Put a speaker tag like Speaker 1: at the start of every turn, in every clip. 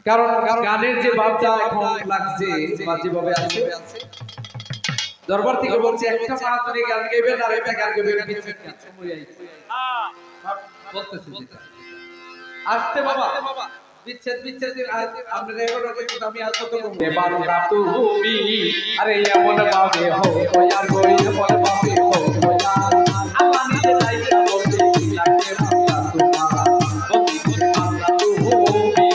Speaker 1: কারণ গানের যে ভাবটা এখন লাগছে বা যেভাবে আছে দরবার থেকে বলছে একটা মাত্রই গান গাইবেন আর একটা গান গাইবেন বলতেছি আসতে বাবা বিচ্ছেদ বিচ্ছেদ আমরা রেকর্ড করতে আমি আর কত করব এবার না তুমি আরে এমন ভাবে হো আর কই এমন ভাবে হো আল্লাহ নিজে চাইছে বলতে লাগছে বাবা তোমার বন্ধু আল্লাহ তুমি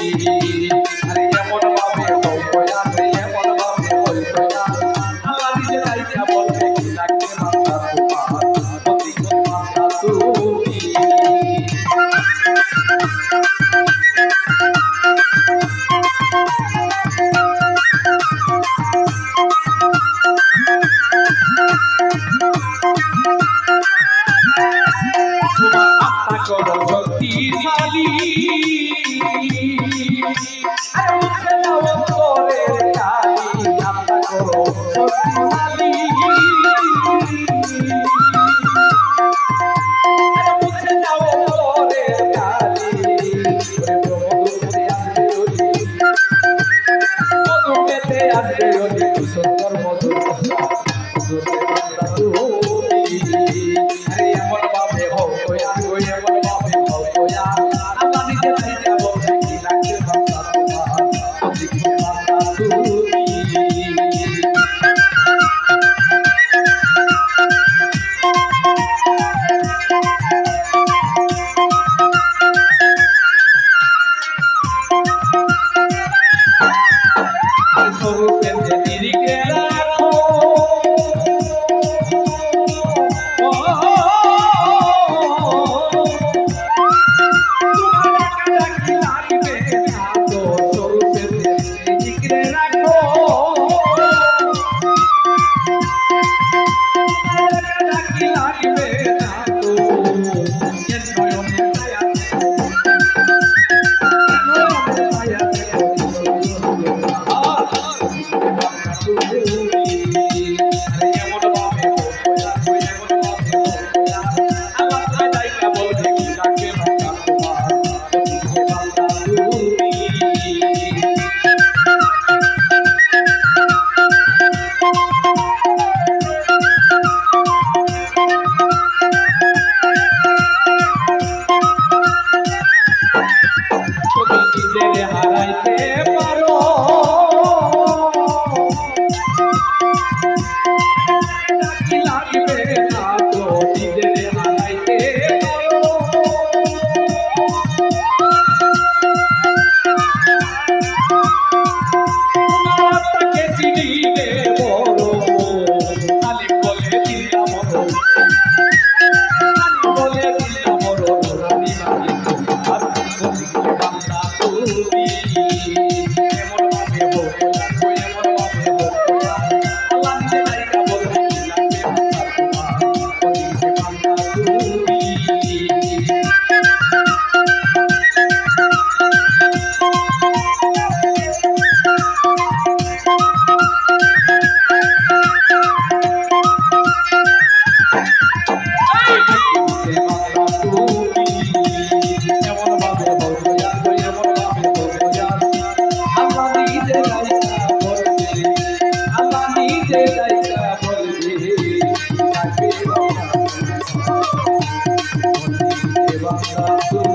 Speaker 1: আরে এমন ভাবে হো আর এমন ভাবে হো আল্লাহ নিজে চাইছে বলতে লাগছে বাবা তোমার বন্ধু আল্লাহ তুমি শক্তিশালী মুছে দাও অন্তরের কালি আত্মা করো শক্তিশালী মুছে দাও অন্তরের কালি মধু পেতে আসবে অতি সুন্দর মধু Bye.